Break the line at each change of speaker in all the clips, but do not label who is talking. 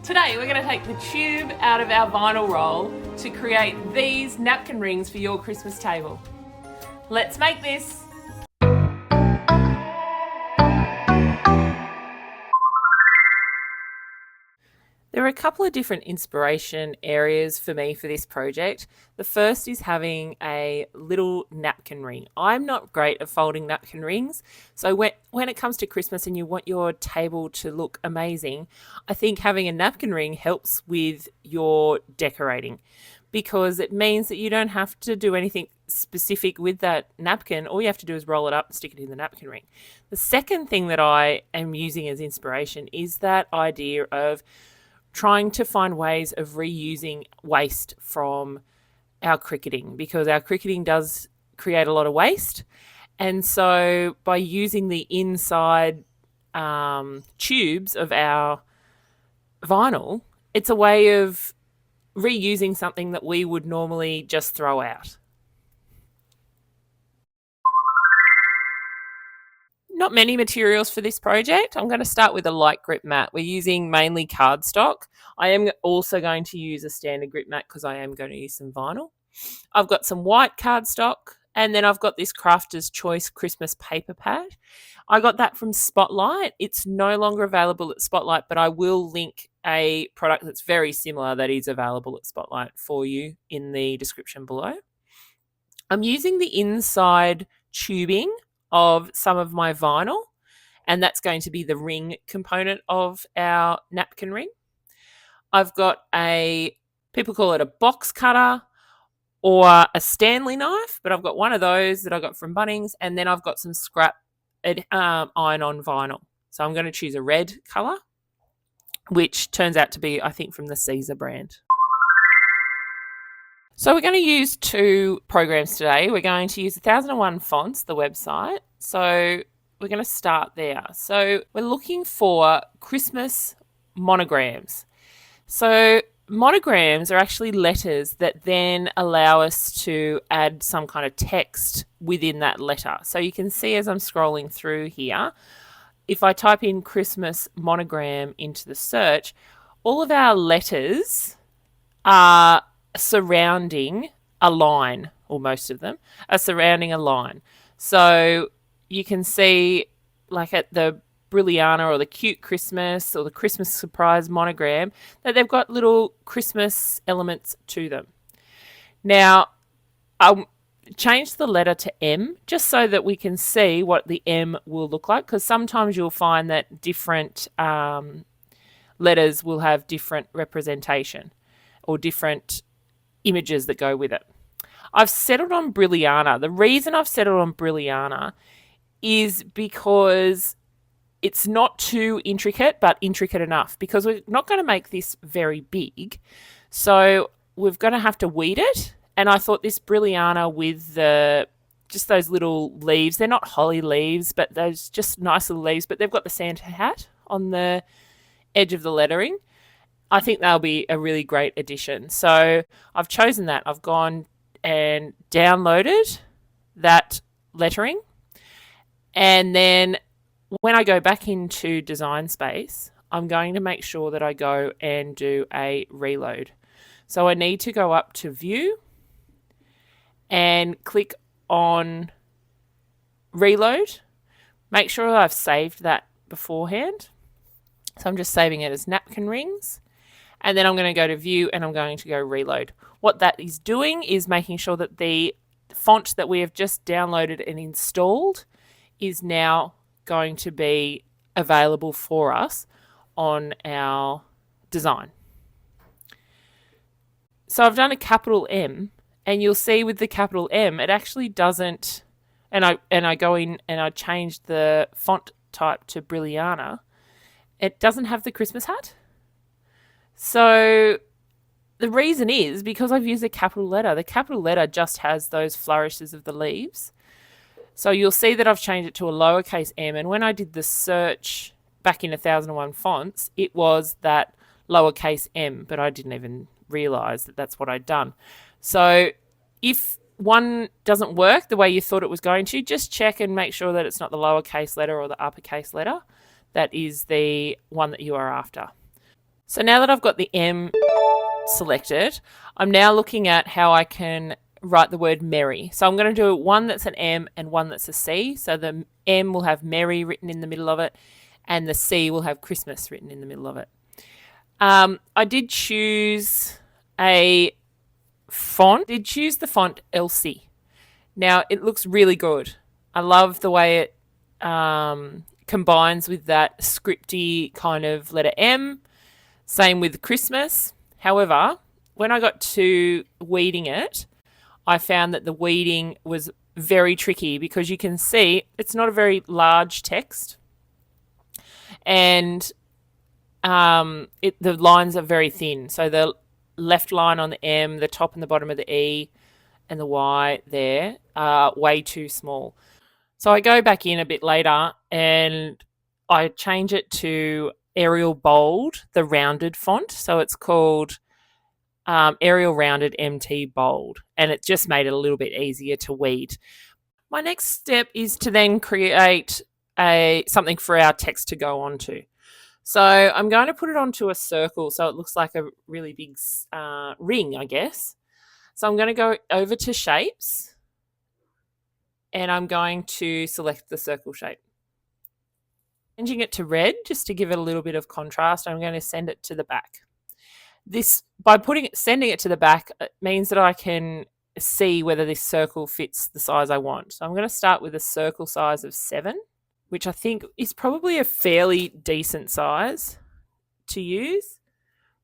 Today we're going to take the tube out of our vinyl roll to create these napkin rings for your Christmas table. Let's make this! There are a couple of different inspiration areas for me for this project. The first is having a little napkin ring. I'm not great at folding napkin rings, so when it comes to Christmas and you want your table to look amazing, I think having a napkin ring helps with your decorating because it means that you don't have to do anything specific with that napkin. All you have to do is roll it up and stick it in the napkin ring. The second thing that I am using as inspiration is that idea of trying to find ways of reusing waste from our cricketing, because our cricketing does create a lot of waste. And so by using the inside tubes of our vinyl, it's a way of reusing something that we would normally just throw out. Not many materials for this project. I'm going to start with a light grip mat. We're using mainly cardstock. I am also going to use a standard grip mat because I am going to use some vinyl. I've got some white cardstock, and then I've got this Crafter's Choice Christmas paper pad. I got that from Spotlight. It's no longer available at Spotlight, but I will link a product that's very similar that is available at Spotlight for you in the description below. I'm using the inside tubing of some of my vinyl, and that's going to be the ring component of our napkin ring. I've got people call it a box cutter or a Stanley knife, but I've got one of those that I got from Bunnings, and then I've got some scrap iron-on vinyl. So I'm going to choose a red colour, which turns out to be, I think, from the Caesar brand. So we're going to use two programs today. We're going to use 1001 Fonts, the website. So we're going to start there. So we're looking for Christmas monograms. So monograms are actually letters that then allow us to add some kind of text within that letter. So you can see as I'm scrolling through here, if I type in Christmas monogram into the search, all of our letters are surrounding a line, or most of them are surrounding a line. So you can see, like at the Brilliana or the Cute Christmas or the Christmas Surprise monogram, that they've got little Christmas elements to them. Now, I'll change the letter to M just so that we can see what the M will look like, because sometimes you'll find that different letters will have different representation or different images that go with it. I've settled on Brilliana. The reason I've settled on Brilliana is because it's not too intricate, but intricate enough, because we're not going to make this very big. So we're going to have to weed it. And I thought this Brilliana with just those little leaves, they're not holly leaves, but those just nice little leaves, but they've got the Santa hat on the edge of the lettering. I think they'll be a really great addition. So I've chosen that. I've gone and downloaded that lettering. And then when I go back into Design Space, I'm going to make sure that I go and do a reload. So I need to go up to View and click on Reload. Make sure I've saved that beforehand. So I'm just saving it as napkin rings. And then I'm going to go to View and I'm going to go Reload. What that is doing is making sure that the font that we have just downloaded and installed is now going to be available for us on our design. So I've done a capital M, and you'll see with the capital M, it actually doesn't, and I go in and I change the font type to Brilliana, it doesn't have the Christmas hat. So the reason is because I've used a capital letter. The capital letter just has those flourishes of the leaves. So you'll see that I've changed it to a lowercase m, and when I did the search back in 1001 Fonts, it was that lowercase m, but I didn't even realise that that's what I'd done. So if one doesn't work the way you thought it was going to, just check and make sure that it's not the lowercase letter or the uppercase letter. That is the one that you are after. So now that I've got the M selected, I'm now looking at how I can write the word merry. So I'm going to do one that's an M and one that's a C. So the M will have merry written in the middle of it, and the C will have Christmas written in the middle of it. I did choose a font. I did choose the font Elsie. Now it looks really good. I love the way it combines with that scripty kind of letter M. Same with Christmas. However, when I got to weeding it, I found that the weeding was very tricky because you can see it's not a very large text, and the lines are very thin. So the left line on the M, the top and the bottom of the E, and the Y there are way too small. So I go back in a bit later and I change it to Arial Bold, the rounded font. So it's called Arial Rounded MT Bold, and it just made it a little bit easier to weed. My next step is to then create something for our text to go onto. So I'm going to put it onto a circle so it looks like a really big ring, I guess. So I'm going to go over to shapes and I'm going to select the circle shape. Changing it to red just to give it a little bit of contrast. I'm going to send it to the back. This, by sending it to the back, it means that I can see whether this circle fits the size I want. So I'm going to start with a circle size of 7, which I think is probably a fairly decent size to use.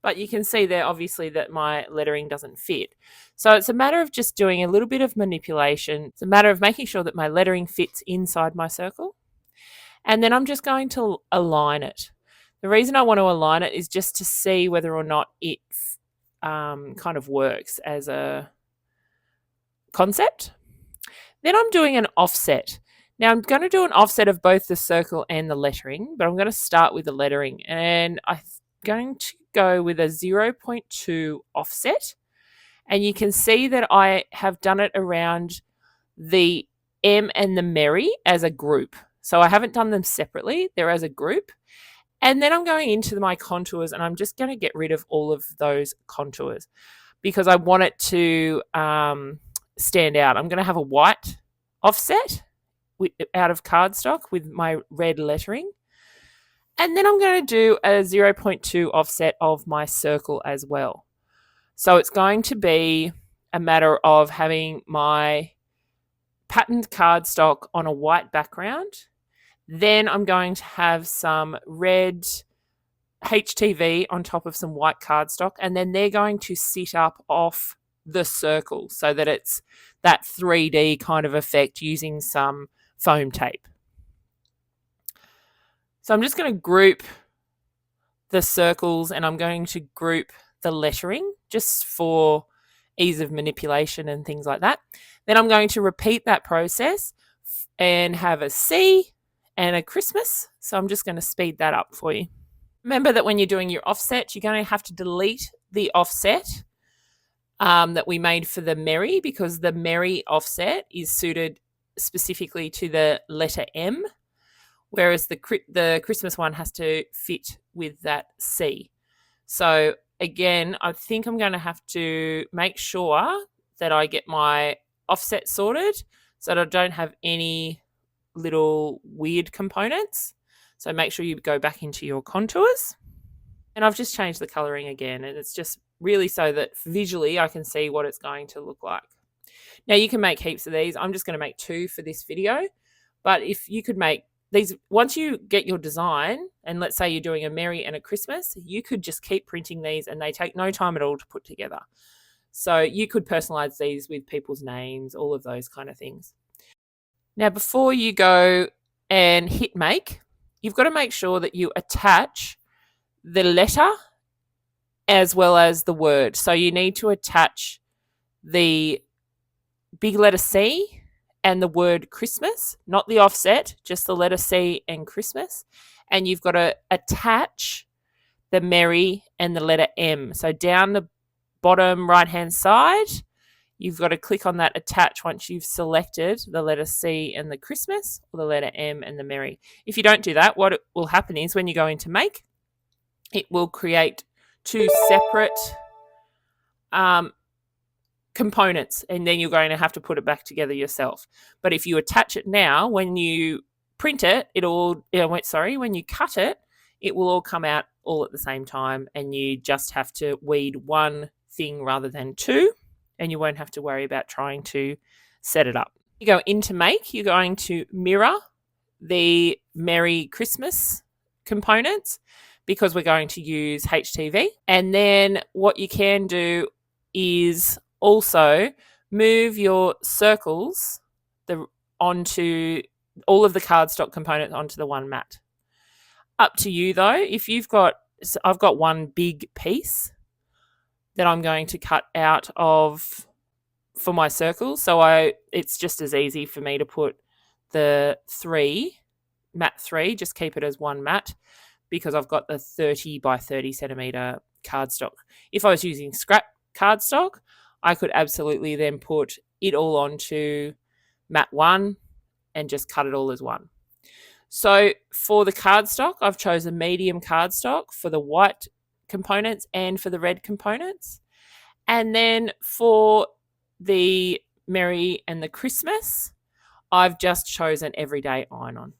But you can see there obviously that my lettering doesn't fit. So it's a matter of just doing a little bit of manipulation. It's a matter of making sure that my lettering fits inside my circle. And then I'm just going to align it. The reason I want to align it is just to see whether or not it kind of works as a concept. Then I'm doing an offset. Now I'm going to do an offset of both the circle and the lettering, but I'm going to start with the lettering. And I'm going to go with a 0.2 offset. And you can see that I have done it around the M and the merry as a group. So I haven't done them separately, they're as a group. And then I'm going into my contours and I'm just going to get rid of all of those contours because I want it to stand out. I'm going to have a white offset out of cardstock with my red lettering. And then I'm going to do a 0.2 offset of my circle as well. So it's going to be a matter of having my patterned cardstock on a white background. Then I'm going to have some red HTV on top of some white cardstock, and then they're going to sit up off the circle so that it's that 3D kind of effect using some foam tape. So I'm just going to group the circles and I'm going to group the lettering just for ease of manipulation and things like that. Then I'm going to repeat that process and have a C and a Christmas. So I'm just going to speed that up for you. Remember that when you're doing your offset, you're going to have to delete the offset that we made for the merry because the merry offset is suited specifically to the letter M, whereas the Christmas one has to fit with that C. So again, I think I'm going to have to make sure that I get my offset sorted so that I don't have any little weird components. So make sure you go back into your contours. And I've just changed the coloring again, and it's just really so that visually I can see what it's going to look like. Now you can make heaps of these. I'm just going to make 2 for this video, but if you could make these, once you get your design, and let's say you're doing a merry and a Christmas, you could just keep printing these and they take no time at all to put together. So you could personalize these with people's names, all of those kind of things. Now, before you go and hit make, you've got to make sure that you attach the letter as well as the word. So you need to attach the big letter C and the word Christmas, not the offset, just the letter C and Christmas. And you've got to attach the merry and the letter M. So down the bottom right-hand side, you've got to click on that attach once you've selected the letter C and the Christmas, or the letter M and the merry. If you don't do that, what will happen is when you go into make, it will create two separate components, and then you're going to have to put it back together yourself. But if you attach it now, when you print it, when you cut it, it will all come out all at the same time, and you just have to weed one thing rather than two, and you won't have to worry about trying to set it up. You go into make, you're going to mirror the Merry Christmas components because we're going to use HTV. And then what you can do is also move your circles onto all of the cardstock components onto the one mat. Up to you though. If I've got one big piece that I'm going to cut out of for my circles, so it's just as easy for me to put the mat 3, just keep it as one mat because I've got the 30 by 30 centimeter cardstock. If I was using scrap cardstock, I could absolutely then put it all onto mat 1 and just cut it all as one. So for the cardstock, I've chosen medium cardstock for the white components and for the red components. And then for the Merry and the Christmas, I've just chosen everyday iron-on.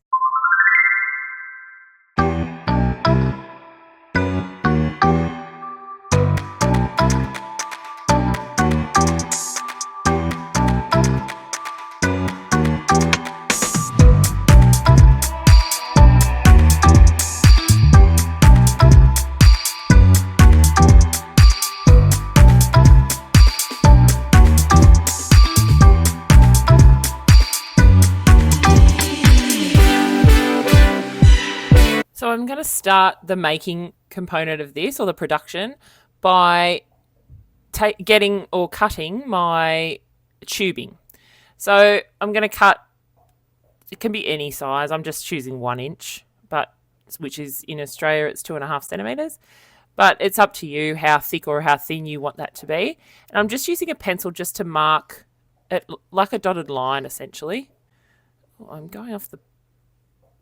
So I'm going to start the making component of this, or the production, by cutting my tubing. So I'm going to cut, it can be any size, I'm just choosing 1 inch, which is in Australia it's 2.5 centimeters, but it's up to you how thick or how thin you want that to be. And I'm just using a pencil just to mark it like a dotted line essentially. Oh, I'm going off the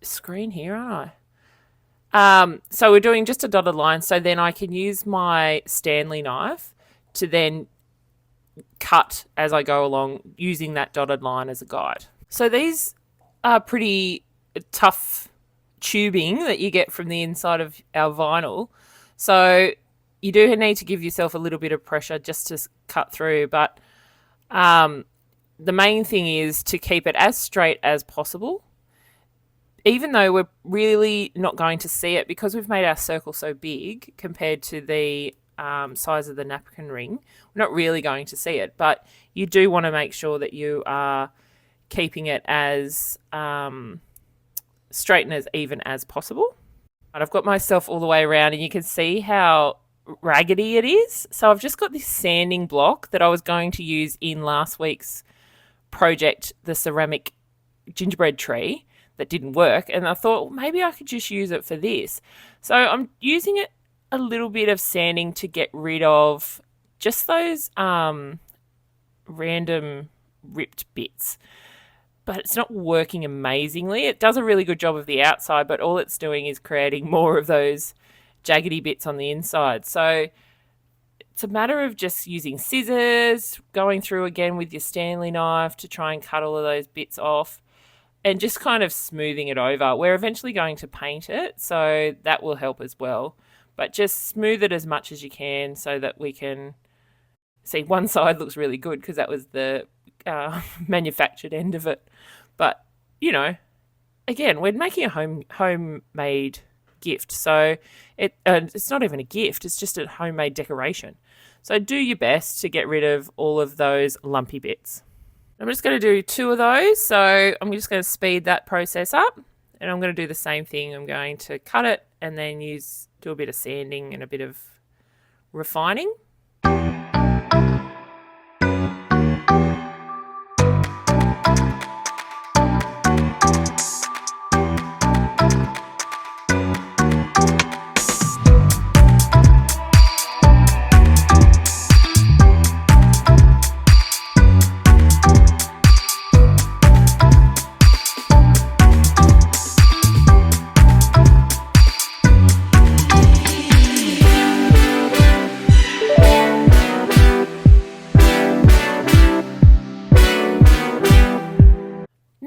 screen here, aren't I? So we're doing just a dotted line, so then I can use my Stanley knife to then cut as I go along using that dotted line as a guide. So these are pretty tough tubing that you get from the inside of our vinyl. So you do need to give yourself a little bit of pressure just to cut through, but the main thing is to keep it as straight as possible. Even though we're really not going to see it because we've made our circle so big compared to the size of the napkin ring, we're not really going to see it. But you do want to make sure that you are keeping it as straight and as even as possible. And I've got myself all the way around and you can see how raggedy it is. So I've just got this sanding block that I was going to use in last week's project, the ceramic gingerbread tree, that didn't work, and I thought, well, maybe I could just use it for this. So I'm using a little bit of sanding to get rid of just those random ripped bits. But it's not working amazingly. It does a really good job of the outside, but all it's doing is creating more of those jaggedy bits on the inside. So it's a matter of just using scissors, going through again with your Stanley knife to try and cut all of those bits off, and just kind of smoothing it over. We're eventually going to paint it, so that will help as well. But just smooth it as much as you can so that we can see one side looks really good because that was the manufactured end of it. But, again, we're making a homemade gift. So it's not even a gift, it's just a homemade decoration. So do your best to get rid of all of those lumpy bits. I'm just going to do 2 of those, so I'm just going to speed that process up, and I'm going to do the same thing. I'm going to cut it and then do a bit of sanding and a bit of refining.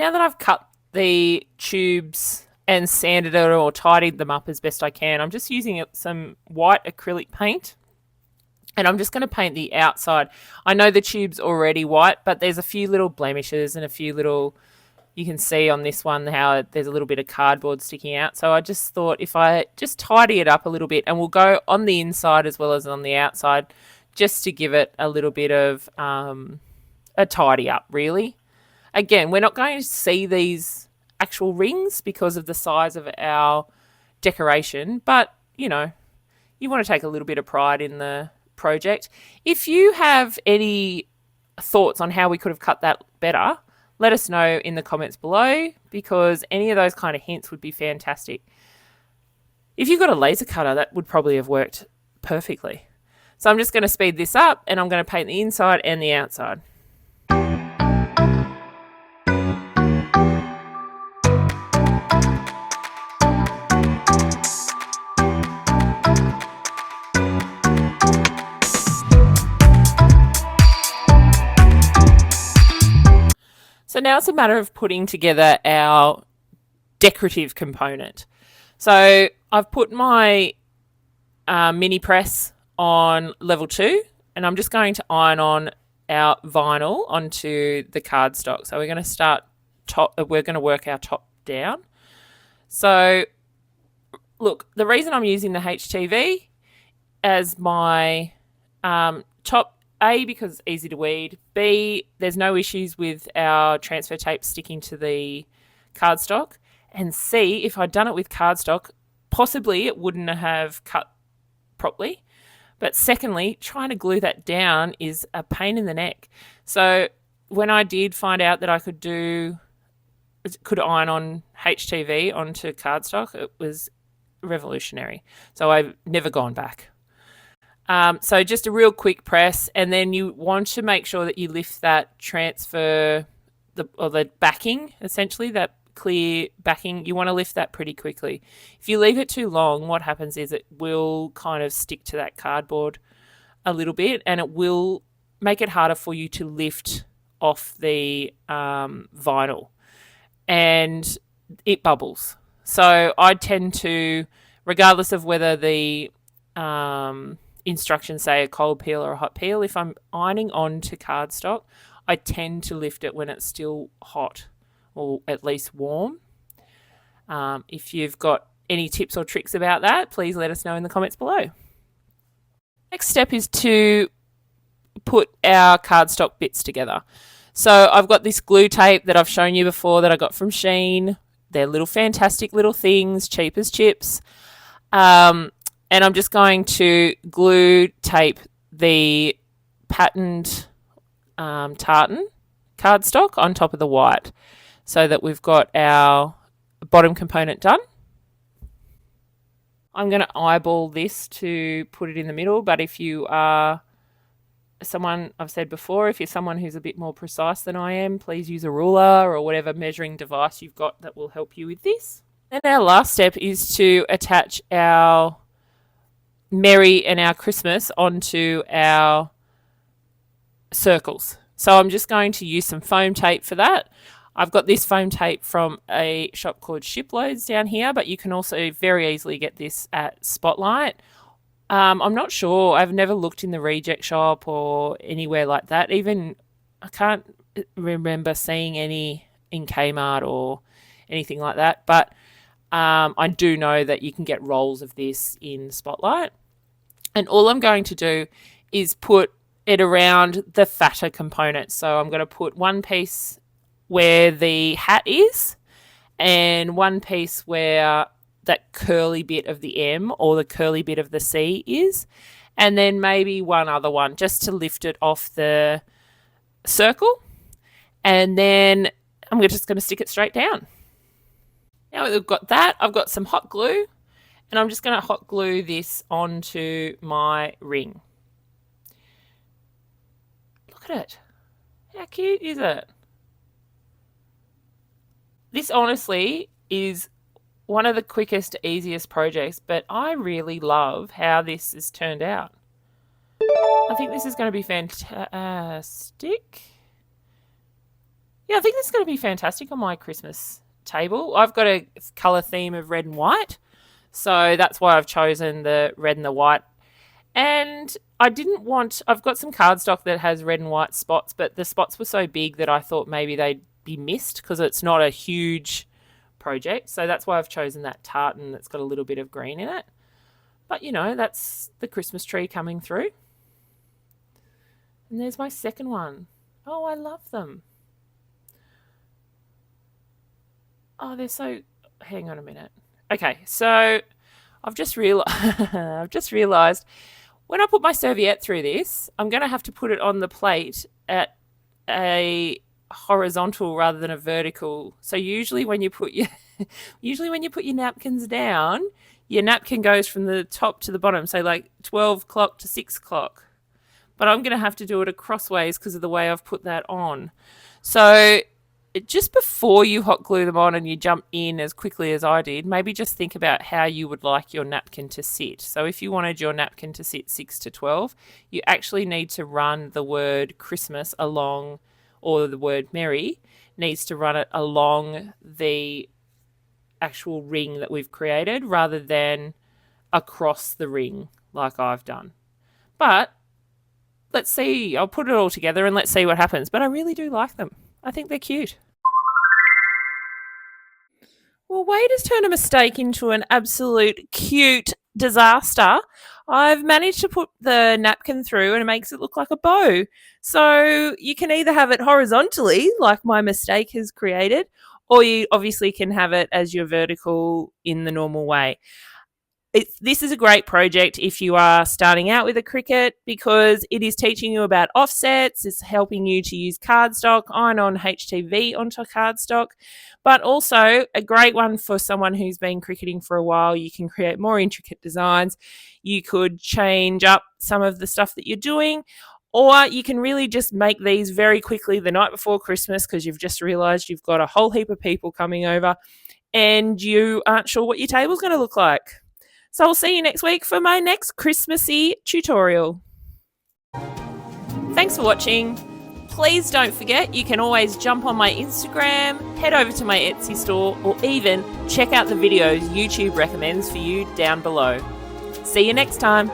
now that I've cut the tubes and sanded it or tidied them up as best I can, I'm just using some white acrylic paint, and I'm just going to paint the outside. I know the tube's already white, but there's a few little blemishes and a few little, you can see on this one how there's a little bit of cardboard sticking out. So I just thought if I just tidy it up a little bit, and we'll go on the inside as well as on the outside, just to give it a little bit of a tidy up, really. Again, we're not going to see these actual rings because of the size of our decoration, but you know, you want to take a little bit of pride in the project. If you have any thoughts on how we could have cut that better, let us know in the comments below, because any of those kind of hints would be fantastic. If you've got a laser cutter, that would probably have worked perfectly. So I'm just going to speed this up, and I'm going to paint the inside and the outside. So now it's a matter of putting together our decorative component. So I've put my mini press on level 2, and I'm just going to iron on our vinyl onto the cardstock. So we're going to start we're going to work our top down. So look, the reason I'm using the HTV as my top, A, because it's easy to weed, B, there's no issues with our transfer tape sticking to the cardstock, and C, if I'd done it with cardstock, possibly it wouldn't have cut properly. But secondly, trying to glue that down is a pain in the neck. So when I did find out that I could iron on HTV onto cardstock, it was revolutionary. So I've never gone back. So just a real quick press, and then you want to make sure that you lift that transfer, the backing, essentially, that clear backing. You want to lift that pretty quickly. If you leave it too long, what happens is it will kind of stick to that cardboard a little bit, and it will make it harder for you to lift off the vinyl, and it bubbles. So I tend to, regardless of whether the instructions say a cold peel or a hot peel, if I'm ironing onto cardstock, I tend to lift it when it's still hot or at least warm. If you've got any tips or tricks about that, please let us know in the comments below. Next step is to put our cardstock bits together. So I've got this glue tape that I've shown you before that I got from Shein. They're little fantastic little things, cheap as chips. And I'm just going to glue tape the patterned tartan cardstock on top of the white, so that we've got our bottom component done. I'm going to eyeball this to put it in the middle, but if you are someone, I've said before, if you're someone who's a bit more precise than I am, please use a ruler or whatever measuring device you've got that will help you with this. And our last step is to attach our Merry and our Christmas onto our circles. So I'm just going to use some foam tape for that. I've got this foam tape from a shop called Shiploads down here, but you can also very easily get this at Spotlight. I'm not sure. I've never looked in the reject shop or anywhere like that. Even I can't remember seeing any in Kmart or anything like that. But I do know that you can get rolls of this in Spotlight. And all I'm going to do is put it around the fatter components. So I'm going to put one piece where the hat is, and one piece where that curly bit of the M or the curly bit of the C is, and then maybe one other one just to lift it off the circle. And then I'm just going to stick it straight down. Now that we've got that, I've got some hot glue, and I'm just going to hot glue this onto my ring. Look at it. How cute is it? This honestly is one of the quickest, easiest projects, but I really love how this has turned out. I think this is going to be fantastic. Yeah, I think this is going to be fantastic on my Christmas table. I've got a colour theme of red and white, so that's why I've chosen the red and the white. And I've got some cardstock that has red and white spots, but the spots were so big that I thought maybe they'd be missed because it's not a huge project. So that's why I've chosen that tartan that's got a little bit of green in it. But that's the Christmas tree coming through. And there's my second one. Oh, I love them. Oh, they're so. Hang on a minute. Okay, so I've just realised when I put my serviette through this, I'm going to have to put it on the plate at a horizontal rather than a vertical. So usually when you put your napkins down, your napkin goes from the top to the bottom, so like 12 o'clock to 6 o'clock. But I'm going to have to do it crossways because of the way I've put that on. So just before you hot glue them on and you jump in as quickly as I did, maybe just think about how you would like your napkin to sit. So if you wanted your napkin to sit 6 to 12, you actually need to run the word Christmas along, or the word Merry needs to run it along the actual ring that we've created rather than across the ring like I've done. But let's see. I'll put it all together and let's see what happens. But I really do like them. I think they're cute. Well, Wade has turned a mistake into an absolute cute disaster. I've managed to put the napkin through and it makes it look like a bow. So you can either have it horizontally, like my mistake has created, or you obviously can have it as your vertical in the normal way. This is a great project if you are starting out with a Cricut because it is teaching you about offsets. It's helping you to use cardstock, iron on HTV onto cardstock, but also a great one for someone who's been cricketing for a while. You can create more intricate designs. You could change up some of the stuff that you're doing, or you can really just make these very quickly the night before Christmas because you've just realised you've got a whole heap of people coming over and you aren't sure what your table's going to look like. So I'll see you next week for my next Christmassy tutorial. Thanks for watching. Please don't forget you can always jump on my Instagram, head over to my Etsy store, or even check out the videos YouTube recommends for you down below. See you next time.